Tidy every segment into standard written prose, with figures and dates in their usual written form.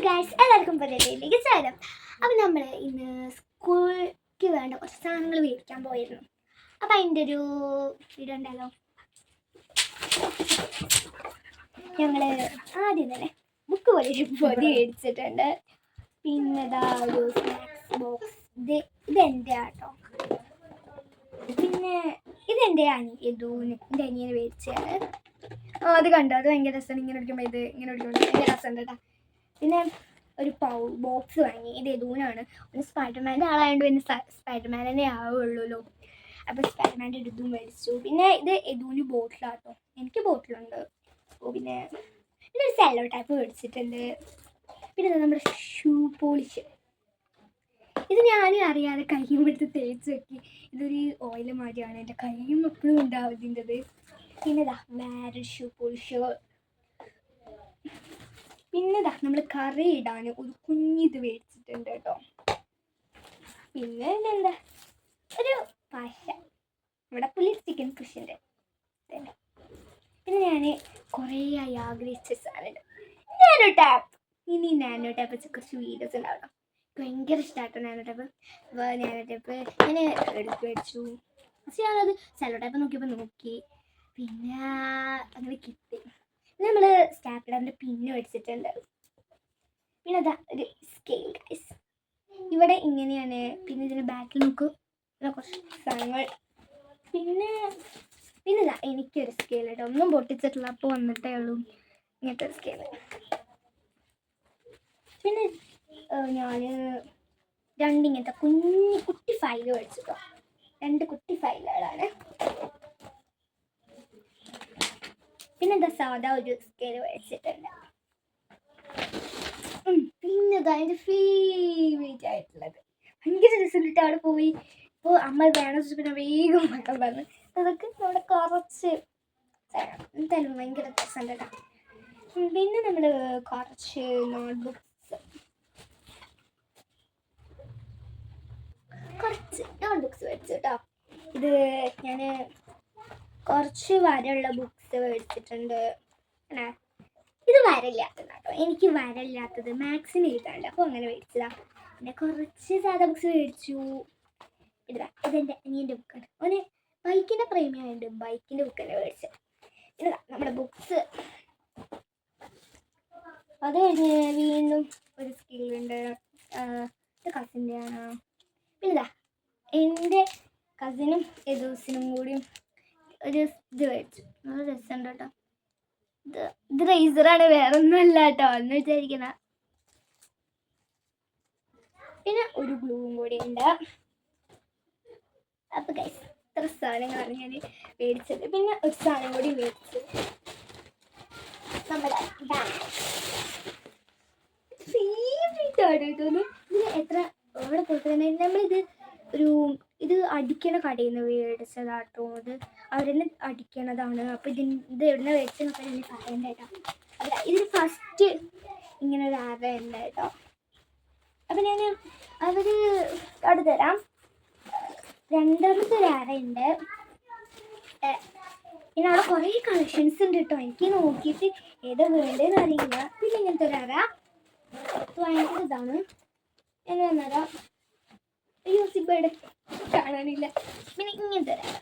Guys, എല്ലാവർക്കും പുതിയതിലേക്ക് സ്വാഗതം. അപ്പം നമ്മൾ ഇന്ന് സ്കൂളിലേക്ക് വേണ്ട കുറച്ച് സാധനങ്ങൾ മേടിക്കാൻ പോയിരുന്നു. അപ്പം അതിൻ്റെ ഒരു വീഡിയോ ഉണ്ടല്ലോ. ഞങ്ങൾ ആദ്യം തന്നെ ബുക്ക് പോലെ ഒരു പൊതി മേടിച്ചിട്ടുണ്ട്. പിന്നെ ഇതാ ഒരു സ്നാക്സ് ബോക്സ്. ഇതെൻ്റെ ആട്ടോ. പിന്നെ ഇതെൻ്റെ എൻ്റെ അനിയന് മേടിച്ചതാണ്. അത് കണ്ടോ, അത് ഭയങ്കര രസമാണ്. ഇങ്ങനെ ഓടിക്കുമ്പോൾ ഇങ്ങനെ ഓടിക്കുമ്പോൾ ഭയങ്കര രസമുണ്ട് കേട്ടോ. പിന്നെ ഒരു ബോക്സ് വാങ്ങി. ഇത് യദൂനാണ്. ഒന്ന് സ്പൈഡർമാൻ്റെ ആളായതുകൊണ്ട് പിന്നെ സ്പൈഡർമാൻ തന്നെ ആവുള്ളൂല്ലോ. അപ്പോൾ സ്പൈഡർമാൻ്റെ ഒരു ഇതും മേടിച്ചു. പിന്നെ ഇത് യദൂന് ബോട്ടിലാട്ടോ, എനിക്ക് ബോട്ടിലുണ്ട്. അപ്പോൾ പിന്നെ ഒരു സെല്ലോ ടൈപ്പ് മേടിച്ചിട്ടുണ്ട്. പിന്നെ നമ്മുടെ ഷൂ പോളിഷ്. ഇത് ഞാനും അറിയാതെ കയ്യും എടുത്ത് തേച്ച് വെക്കി. ഇതൊരു ഓയിൽ മാതിരിയാണ്. എൻ്റെ കയ്യും എപ്പോഴും ഉണ്ടാവും ഇതിൻ്റെത്. പിന്നെ വേറെ ഷൂ പോളിഷ്. പിന്നെ നമ്മൾ കറി ഇടാൻ ഒരു കുഞ്ഞിത് മേടിച്ചിട്ടുണ്ട് കേട്ടോ. പിന്നെ എന്താ ഒരു പശ, നമ്മുടെ പുള്ളി ചിക്കൻ ഫിഷിൻ്റെ. പിന്നെ ഞാൻ കുറേ ആഗ്രഹിച്ച സാധനം നാനോ ടാപ്പ്. ഇനി നാനോ ടാപ്പ് വെച്ച് കുറച്ച് വീഡിയോസ് ഉണ്ടാവണം. ഭയങ്കര ഇഷ്ടമായിട്ടോ നാനോ ടാപ്പ്. നാനോ ടാപ്പ് ഞാൻ എടുത്ത് മേടിച്ചു. പക്ഷേ ഞാനത് സെല്ലോ ടാപ്പ് നോക്കി. പിന്നെ അങ്ങനെ കിട്ടി. നമ്മൾ സ്റ്റാപ്ലറിൻ്റെ പിന്ന് മേടിച്ചിട്ടുണ്ട്. പിന്നെ അതാ ഒരു സ്കെയിൽ ഗൈസ്. ഇവിടെ ഇങ്ങനെയാണ്. പിന്നെ ഇതിൻ്റെ ബാക്കിൽ നോക്കും കുറച്ച് സാധനങ്ങൾ. പിന്നെ ഇതാ എനിക്കൊരു സ്കെയിൽ കേട്ടോ. ഒന്നും പൊട്ടിച്ചിട്ടില്ല, അപ്പോൾ വന്നിട്ടേ ഉള്ളൂ ഇങ്ങനത്തെ ഒരു സ്കെയിൽ. പിന്നെ ഞാൻ രണ്ടിങ്ങനത്തെ കുട്ടി ഫയൽ മേടിച്ചിട്ടോ. 2 കുട്ടി ഫയലുകളാണ്. പിന്നെ എന്താ സാധാ ഒരു സ്കെയിൽ മേടിച്ചിട്ടുണ്ട്. പിന്നെ അതിൻ്റെ ഫേവറേറ്റ് ആയിട്ടുള്ളത് ഭയങ്കര രസമിട്ട് അവിടെ പോയി. ഇപ്പോൾ അമ്മ വേണം പിന്നെ വേഗം മക്കൾ പറഞ്ഞു. അതൊക്കെ നമ്മുടെ കുറച്ച് എന്തായാലും ഭയങ്കര രസമുണ്ട് കേട്ടോ. പിന്നെ നമ്മൾ കുറച്ച് നോട്ട്ബുക്സ് മേടിച്ചു കേട്ടോ. ഇത് ഞാൻ കുറച്ച് വരയുള്ള ബുക്സ് മേടിച്ചിട്ടുണ്ട്. ഇത് വരയില്ലാത്തതാണ് കേട്ടോ. എനിക്ക് വരയില്ലാത്തത് മാത്സിന് എഴുതാണ്ട്, അപ്പോൾ അങ്ങനെ മേടിച്ചതാണ്. പിന്നെ കുറച്ച് സാധാ ബുക്സ് മേടിച്ചു. ഇതെൻ്റെ അനിയൻ്റെ ബുക്കാണ്. അവന് ബൈക്കിൻ്റെ പ്രേമിയായതുകൊണ്ട് ബൈക്കിൻ്റെ ബുക്ക് തന്നെ മേടിച്ചത്. പിന്നെ നമ്മുടെ ബുക്സ്. അത് കഴിഞ്ഞ് വീണ്ടും ഒരു സ്കില്ലുണ്ട്. ഇത് കസിൻ്റെയാണ്. പിന്നെ എൻ്റെ കസിനും യദൂസിനും കൂടിയും ഒരു ഇത് മേടിച്ചു. നല്ല രസമുണ്ട് കേട്ടോ. ഇത് റേസറാണ്, വേറെ ഒന്നുമല്ല കേട്ടോ എന്ന് വിചാരിക്കണ. പിന്നെ ഒരു ഗ്ലൂവും കൂടി ഉണ്ട്. അപ്പോൾ ഗൈസ്, ഇത്ര സാധനങ്ങളാണ് ഞാൻ മേടിച്ചത്. പിന്നെ ഒരു സാധനം കൂടി മേടിച്ചു, നമ്മുടെ ബാഗ്. ഫേവറേറ്റ് ആണ് കേട്ടോ. ഇതിന് എത്ര എവിടെ കൊടുക്കുന്നത്? നമ്മളിത് ഇത് അടിക്കണ കടയിൽ നിന്ന് മേടിച്ചതാട്ടോ. അത് അവരെന്നെ അടിക്കണതാണ്. അപ്പോൾ ഇത് എവിടെ മേടിച്ചെന്നൊക്കെ ഞാൻ പറയണ്ട കേട്ടോ. അല്ല, ഇതിന് ഫസ്റ്റ് ഇങ്ങനെ ഒരു അര ഉണ്ട് കേട്ടോ. അപ്പം ഞാൻ അവർ അവിടെ തരാം. രണ്ടാമത്തെ ഒരു അരയുണ്ട്. പിന്നെ അവിടെ കുറേ കളക്ഷൻസ് ഉണ്ട് കേട്ടോ. എനിക്ക് നോക്കിയിട്ട് ഏതാ വേണ്ടതെന്ന് അറിയില്ല. പിന്നെ ഇങ്ങനത്തെ ഒരു അര ഭയങ്കര ഇതാണ്. ഞാൻ വന്നരാ യൂസിബേഡ് കാണാനില്ല. പിന്നെ ഇങ്ങനത്തെ ഒരു അര.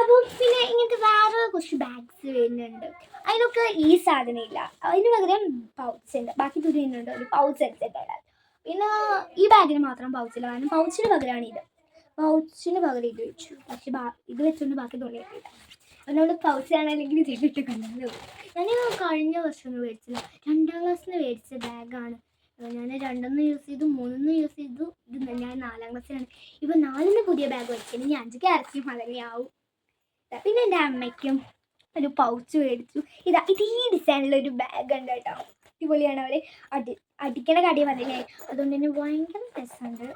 അപ്പം പിന്നെ ഇങ്ങനത്തെ വേറെ കുറച്ച് ബാഗ്സ് വരുന്നുണ്ട്. അതിനൊക്കെ ഈ സാധനം ഇല്ല, അതിന് പകരം പൗച്ച് ഉണ്ട്. ബാക്കി തുരിയുന്നുണ്ട്, ഒരു പൗച്ച് എടുത്തിട്ടുണ്ട്. പിന്നെ ഈ ബാഗിന് മാത്രം പൗച്ചില്ല, കാരണം പൗച്ചിന് പകരമാണ് ഇത്. പൗച്ചിന് പകരം ഇത് വെച്ചു. പക്ഷെ ഇത് വെച്ചുകൊണ്ട് ബാക്കി തുണിയിട്ടില്ല. അതുകൊണ്ട് പൗച്ചാണ് അല്ലെങ്കിൽ ഇതിട്ട് കണ്ടത്. ഞാൻ കഴിഞ്ഞ വർഷമൊന്നും മേടിച്ചില്ല. 2ാം ക്ലാസ്സിൽ മേടിച്ച ബാഗാണ്. ഞാൻ 2 യൂസ് ചെയ്തു, 3 യൂസ് ചെയ്തു. ഇത് ഞാൻ 4ാം ക്ലാസ്സിലാണ്. ഇപ്പോൾ 4 പുതിയ ബാഗ് വെച്ചു. ഞാൻ 5 അരച്ചും അതന്നെയാവും. പിന്നെ എൻ്റെ അമ്മയ്ക്കും ഒരു പൗച്ച് മേടിച്ചു. ഇതേ ഡിസൈനിലൊരു ബാഗ് ഉണ്ട് കേട്ടോ. അടിപൊളിയാണ്. അവർ അടിക്കണ കടയിൽ വന്നില്ലേ, അതുകൊണ്ട് തന്നെ ഭയങ്കര രസമുണ്ട്.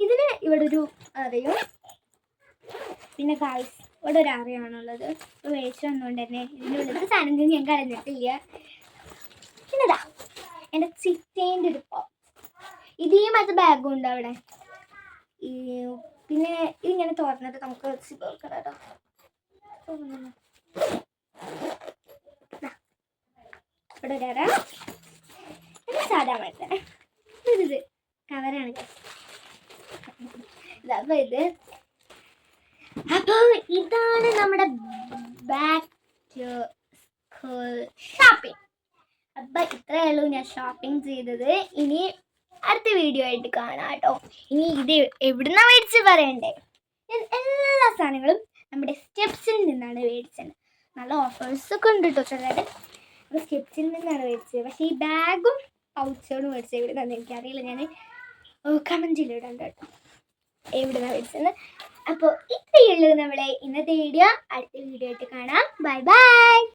ഇതിന് ഇവിടെ ഒരു അറയും പിന്നെ ഗൈസ് ഇവിടെ ഒരു അറയാണുള്ളത്. ഇപ്പോൾ മേടിച്ചു വന്നുകൊണ്ട് തന്നെ ഇതിനുള്ളിൽ സാധനം ഞാൻ കളഞ്ഞിട്ടില്ല. പിന്നെ എൻ്റെ ചിറ്റേൻ്റെ ഒരു പൗച്ച്. ഇതേ മറ്റേ ബാഗും ഉണ്ട് അവിടെ. പിന്നെ ഇതിങ്ങനെ തുറന്നിട്ട് നമുക്ക് സിബ് വെക്കണം കേട്ടോ. ഇവിടെ ഒരു അര. സാധാ മതി തന്നെ. ഇത് കവറാണ്. അപ്പോൾ ഇതാണ് നമ്മുടെ ബാക്ക് ടു സ്കൂൾ ഷോപ്പിംഗ്. അപ്പം ഇത്രയേ ഉള്ളൂ ഞാൻ ഷോപ്പിംഗ് ചെയ്തത്. ഇനി അടുത്ത വീഡിയോ ആയിട്ട് കാണാം കേട്ടോ. ഇനി ഇത് എവിടുന്നാ മേടിച്ച് പറയണ്ടേ? ഞാൻ എല്ലാ സാധനങ്ങളും നമ്മുടെ സ്റ്റെപ്സിൽ നിന്നാണ് മേടിച്ചത്. നല്ല ഓഫേഴ്സൊക്കെ ഉണ്ട് കേട്ടോ ചിലത്. അപ്പോൾ സ്റ്റെപ്സിൽ നിന്നാണ് മേടിച്ചത്. പക്ഷേ ഈ ബാഗും പൗച്ചുകളും മേടിച്ചത് എവിടുന്നാന്ന് എനിക്കറിയില്ല. ഞാൻ കമൻറ്റിലിടണ്ട കേട്ടോ എവിടുന്നാണ് മേടിച്ചത്. അപ്പോൾ ഇത്രയേ ഉള്ളൂ നമ്മുടെ ഇന്നത്തെ വീഡിയോ. അടുത്ത വീഡിയോ ആയിട്ട് കാണാം. Bye bye.